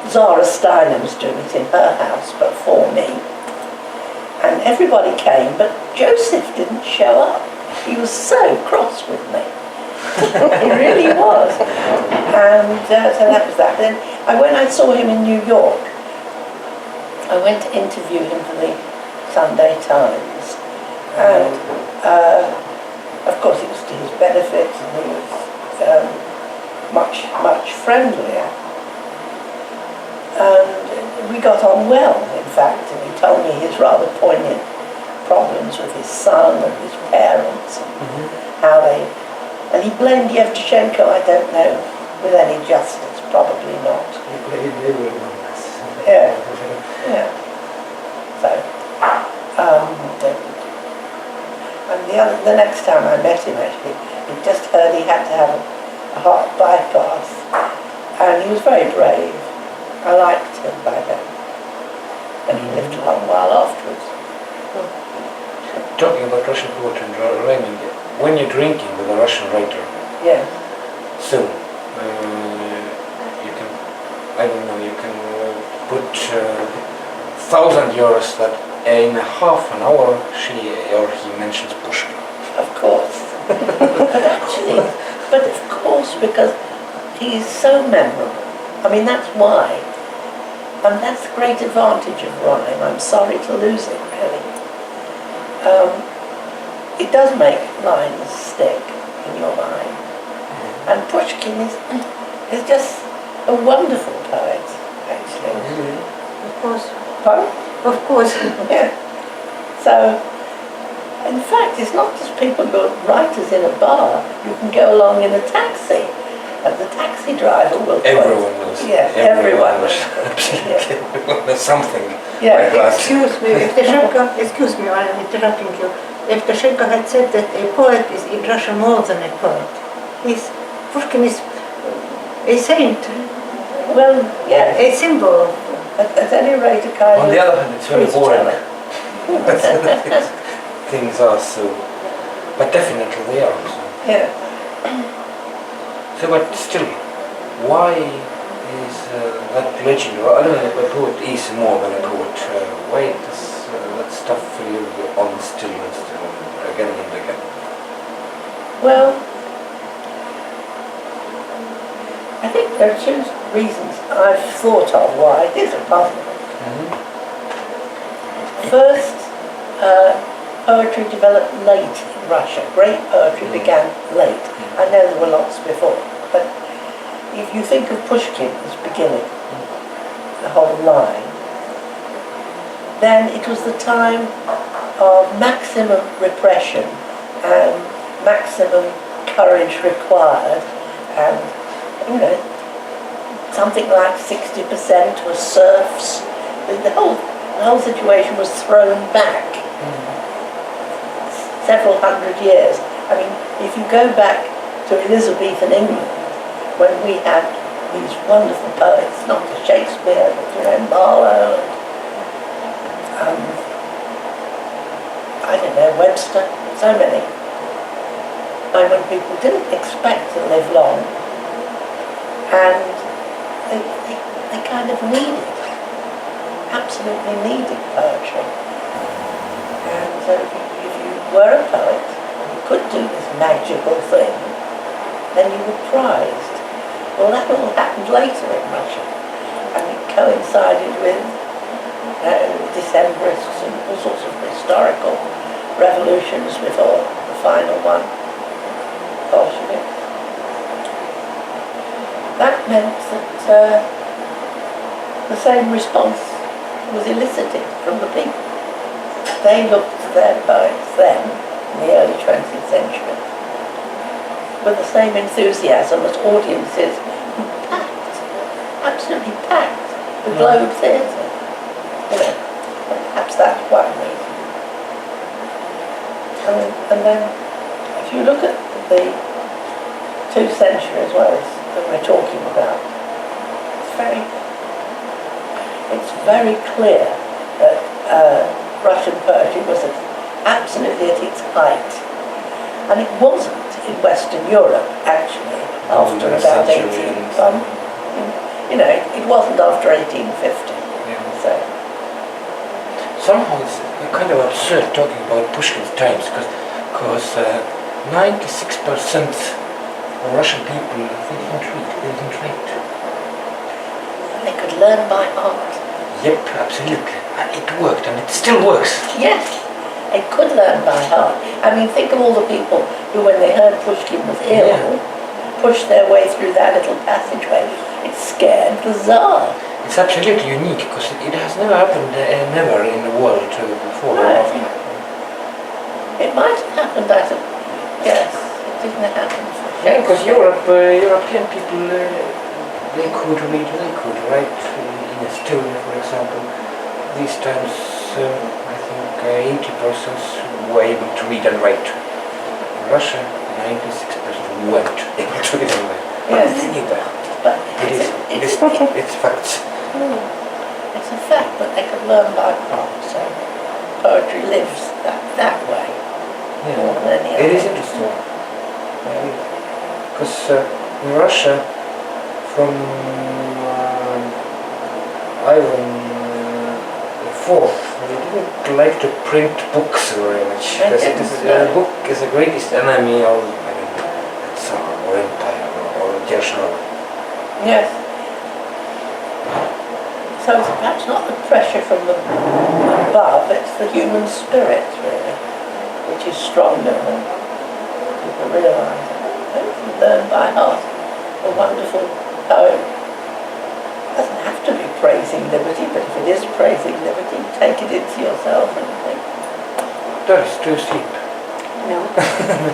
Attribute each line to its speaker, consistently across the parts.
Speaker 1: Zara Steiner was doing it in her house, but for me. And everybody came, but Joseph didn't show up. He was so cross with me. He really was. And so that was that. Then when I saw him in New York, I went to interview him for the Sunday Times. And of course it was to his benefit, and he was much, much friendlier. And we got on well, in fact, and he told me his rather poignant problems with his son and his parents, and how they... And he blamed Yevtushenko, I don't know, with any justice, probably not. Yeah, yeah. So, and the next time I met him, actually, he just heard he had to have a heart bypass, and he was very brave. I liked him by then, and he lived a long while afterwards.
Speaker 2: Talking about Russian poetry and rhyming, when you're drinking with a Russian writer,
Speaker 1: yeah.
Speaker 2: So you can, I don't know, you can put 1,000 euros that in half an hour she or he mentions Pushkin.
Speaker 1: Of course. but of course, because he is so memorable. I mean, that's why. And that's the great advantage of rhyme. I'm sorry to lose it, really. It does make lines stick in your mind. And Pushkin is just a wonderful poet, actually.
Speaker 3: Of course.
Speaker 1: Pardon?
Speaker 3: Of course.
Speaker 1: Yeah. So, in fact, it's not just people who are writers in a bar. You can go along in a taxi, and the taxi driver will quote.
Speaker 2: Everyone knows.
Speaker 1: Yeah, everyone knows.
Speaker 2: Everyone knows something.
Speaker 1: Yeah.
Speaker 2: Like that.
Speaker 3: Excuse me, I'm interrupting you. Yevtushenko had said that a poet is in Russia more than a poet. Pushkin is a saint.
Speaker 1: Well, yeah.
Speaker 3: A symbol.
Speaker 1: At any rate, a kind
Speaker 2: On
Speaker 1: of...
Speaker 2: the other hand, it's very boring. Things are so... But definitely they are. So.
Speaker 1: Yeah.
Speaker 2: So, but still, why is that legend, or I don't know if a poet is more than a poet, why does that stuff for you on still and still, again and again?
Speaker 1: Well, I think there are two reasons I've thought of why it is a puzzle. First, poetry developed late in Russia. Great poetry began late. I know there were lots before, but if you think of Pushkin as beginning the whole line, then it was the time of maximum repression and maximum courage required, and something like 60% were serfs. The whole situation was thrown back several hundred years. I mean, if you go back to Elizabethan England, when we had these wonderful poets, not just Shakespeare, but Marlowe, I don't know, Webster, so many. And when people didn't expect to live long, and they kind of absolutely needed poetry. And so if you were a poet, you could do this magical thing, then you were prized. Well, that all happened later in Russia, and it coincided with Decembrists and all sorts of historical revolutions before the final one, Bolsheviks. That meant that the same response was elicited from the people. They looked to their poets then, in the early 20th century, with the same enthusiasm as audiences who packed, absolutely packed, the Globe Theatre. Perhaps that's one reason. And then, if you look at the 2 centuries that we're talking about, it's very clear that Russian poetry was absolutely at its height. And it wasn't in Western Europe, actually, after about 18... it wasn't after 1850.
Speaker 2: Yeah.
Speaker 1: So,
Speaker 2: Somehow it's kind of absurd talking about Pushkin's times because 96% of Russian people they didn't read. They didn't write.
Speaker 1: they could learn by heart.
Speaker 2: Yep, absolutely. And it worked, and it still works.
Speaker 1: Yes, they could learn by heart. I mean, think of all the people who, when they heard Pushkin was ill,
Speaker 2: Yeah.
Speaker 1: pushed their way through that little passageway. It scared the Tsar.
Speaker 2: It's absolutely unique because it has never happened never in the world before or
Speaker 1: Right.
Speaker 2: after.
Speaker 1: It might have happened, I think. Yes, it didn't happen.
Speaker 2: Yeah, because European people, they could read, they could write. In Estonia, for example, these times I think 80% were able to read and write. In Russia, 96% weren't able to read and write.
Speaker 1: Yes.
Speaker 2: They knew that.
Speaker 1: But
Speaker 2: It's facts.
Speaker 1: it's a fact that they could learn by heart, so poetry lives that way more than any
Speaker 2: It
Speaker 1: other.
Speaker 2: is interesting. Because in Russia, from Ivan IV, they didn't like to print books very much.
Speaker 1: They
Speaker 2: Because
Speaker 1: didn't,
Speaker 2: a book is the greatest enemy of Tsar or empire or Держава.
Speaker 1: Yes. So it's perhaps not the pressure from above, it's the human spirit, really, which is stronger than people realise. If you learn by heart a wonderful poem, it doesn't have to be praising liberty, but if it is praising liberty, take it into yourself and think,
Speaker 2: That is too steep.
Speaker 4: No,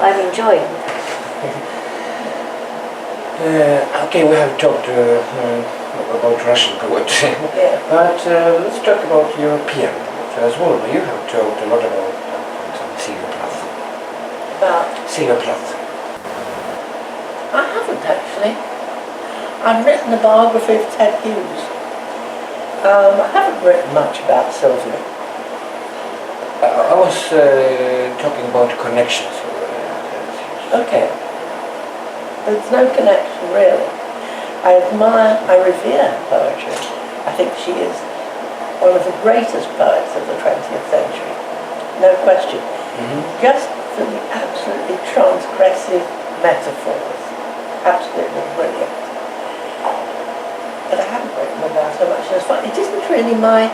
Speaker 4: I'm enjoying.
Speaker 2: Okay, we have talked about Russian poetry,
Speaker 1: yeah.
Speaker 2: but let's talk about European poetry as well. You have talked a lot about, for example, Silvia Plath.
Speaker 1: But
Speaker 2: Silvia Plath.
Speaker 1: I haven't actually. I've written a biography of Ted Hughes. I haven't written much about Sylvia.
Speaker 2: I was talking about connections.
Speaker 1: Okay. There's no connection really. I revere her poetry. I think she is one of the greatest poets of the 20th century. No question. Just for the absolutely transgressive metaphors. Absolutely brilliant. But I haven't written about her much. It's fun. It isn't really my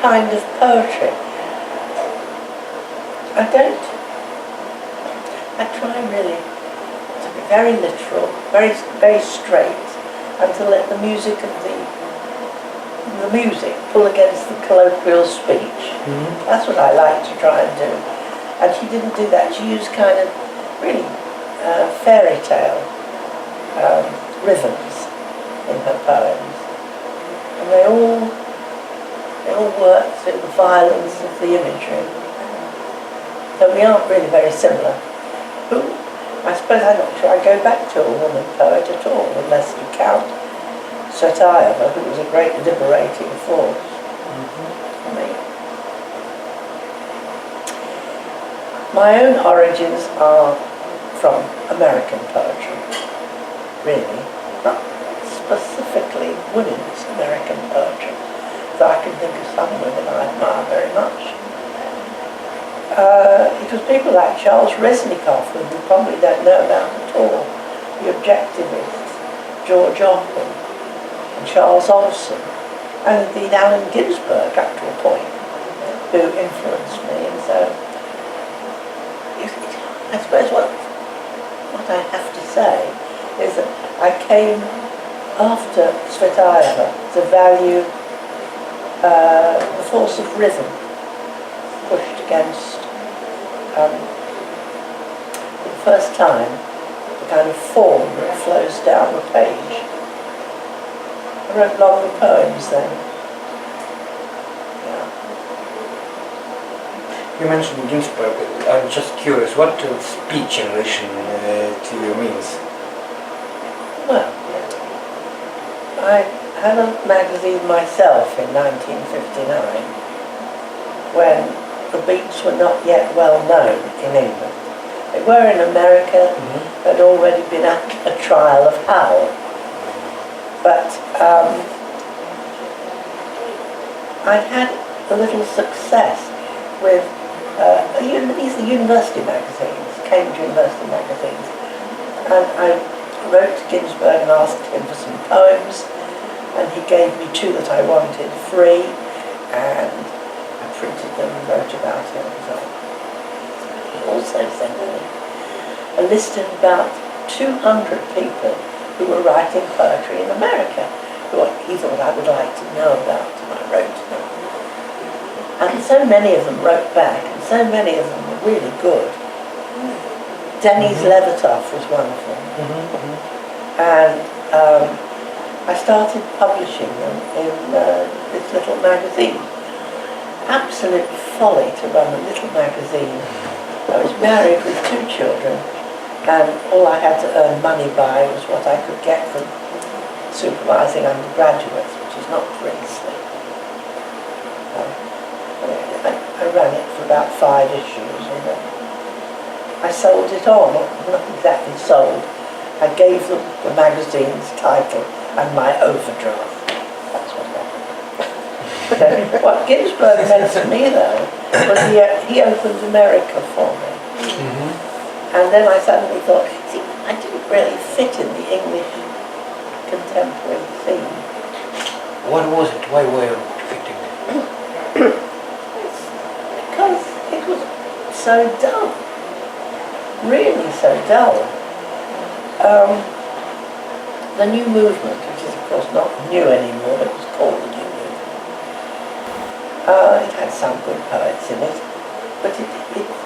Speaker 1: kind of poetry. I try really to be very literal, very straight, and to let the music of the music pull against the colloquial speech. That's what I like to try and do. And she didn't do that. She used kind of really fairy tale rhythms in her poems, and they all work through the violence of the imagery. So we aren't really very similar. I suppose I'm not sure I go back to a woman poet at all, unless you count Tsvetaeva, who was a great liberating force for me. My own origins are from American poetry, really, not specifically women's American poetry. So I can think of some women I admire very much. It was people like Charles Resnikov, who you probably don't know about at all, the objectivists, George Orwell, and Charles Olson, and indeed Allen Ginsberg up to a point, who influenced me. And so, I suppose what I have to say is that I came after Tsvetaeva to value the force of rhythm pushed against, for the first time, the kind of form that flows down the page. I wrote longer poems then. Yeah.
Speaker 2: You mentioned Ginsberg. I'm just curious, what speed generation to you means?
Speaker 1: Well, I had a magazine myself in 1959 when the beats were not yet well known in England. They were in America, had already been at a trial of Howe. But I'd had a little success with these are university magazines, Cambridge University magazines, and I wrote to Ginsberg and asked him for some poems, and he gave me 2 that I wanted free, and I printed them and wrote about it and so on. He also sent me a list of about 200 people who were writing poetry in America, who he thought I would like to know about, and I wrote to them. And so many of them wrote back, and so many of them were really good. Denis Levertov was one of them. And I started publishing them in this little magazine. Absolute folly to run a little magazine. I was married with 2 children, and all I had to earn money by was what I could get from supervising undergraduates, which is not princely. I ran it for about 5 issues, and then I sold it on, not exactly sold. I gave them the magazine's title and my overdraft. That's what happened. What Ginsberg meant to me, though, was he opened America for me. And then I suddenly thought, see, I didn't really fit in the English contemporary scene.
Speaker 2: What was it? Why were you fitting?
Speaker 1: Because it was so dull. Really so dull. The new movement, which is of course not new anymore, but it was called the new movement. It had some good poets in it, but it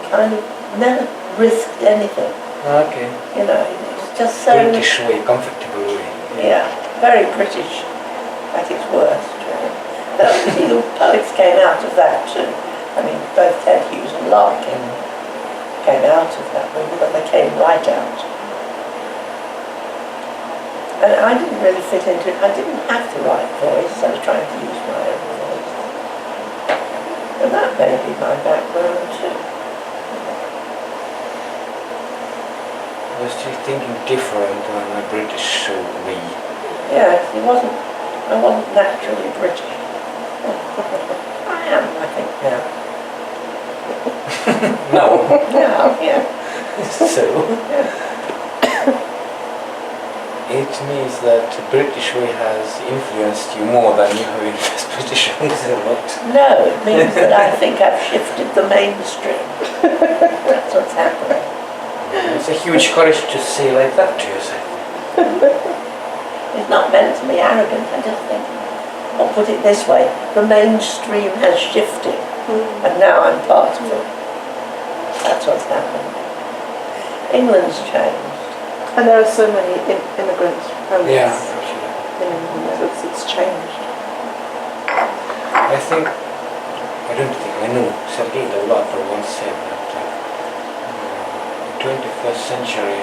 Speaker 1: kind of never risked anything.
Speaker 2: Okay.
Speaker 1: You know, it was just so...
Speaker 2: British way, comfortable way.
Speaker 1: Yeah, very British at its worst, really. But obviously the poets came out of that too. I mean, both Ted Hughes and Larkin came out of that movement, but they came right out. And I didn't really fit into it. I didn't have the right voice. I was trying to use my own voice. And that may be my background too.
Speaker 2: I was just thinking different on a British way.
Speaker 1: Yeah, I wasn't naturally British. I am, I think, now.
Speaker 2: No.
Speaker 1: Now, yeah.
Speaker 2: So, it means that the British way has influenced you more than you have influenced British ways a lot.
Speaker 1: No, it means that I think I've shifted the mainstream. That's what's happening.
Speaker 2: It's a huge courage to say like that to yourself.
Speaker 1: It's not meant to be arrogant, I just think, I'll put it this way, the mainstream has shifted, and now I'm part of it. That's what's happened. England's changed.
Speaker 5: And there are so many immigrants from
Speaker 2: Yeah,
Speaker 5: this.
Speaker 2: absolutely.
Speaker 5: It's changed.
Speaker 2: I know Sergei Dovlatov once said that the 21st century,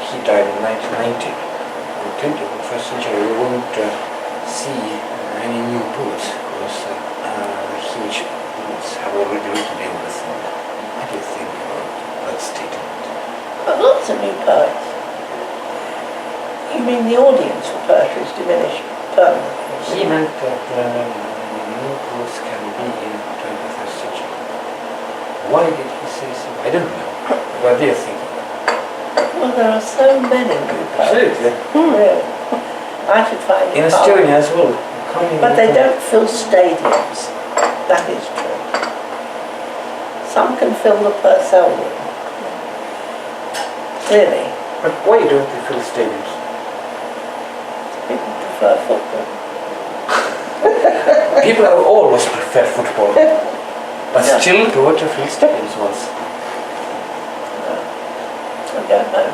Speaker 2: he died in 1990. In the 21st century we won't see any new poets because huge poets have already written English. What do you think about that statement?
Speaker 1: But lots of new poets. You mean the audience for poetry is diminished permanently?
Speaker 2: He meant that new poets can be in the 21st century. Why did he say so? I don't know. What do you think?
Speaker 1: Well, there are so many new poets.
Speaker 2: Absolutely.
Speaker 1: Really. I should find
Speaker 2: In
Speaker 1: it
Speaker 2: Estonia as well.
Speaker 1: But they don't fill stadiums. That is true. Some can fill the Purcell room. Really.
Speaker 2: But why don't they fill stadiums?
Speaker 1: People prefer football.
Speaker 2: People have always preferred football. But
Speaker 1: Yeah.
Speaker 2: still, to watch a fill stadiums once.
Speaker 1: I don't know.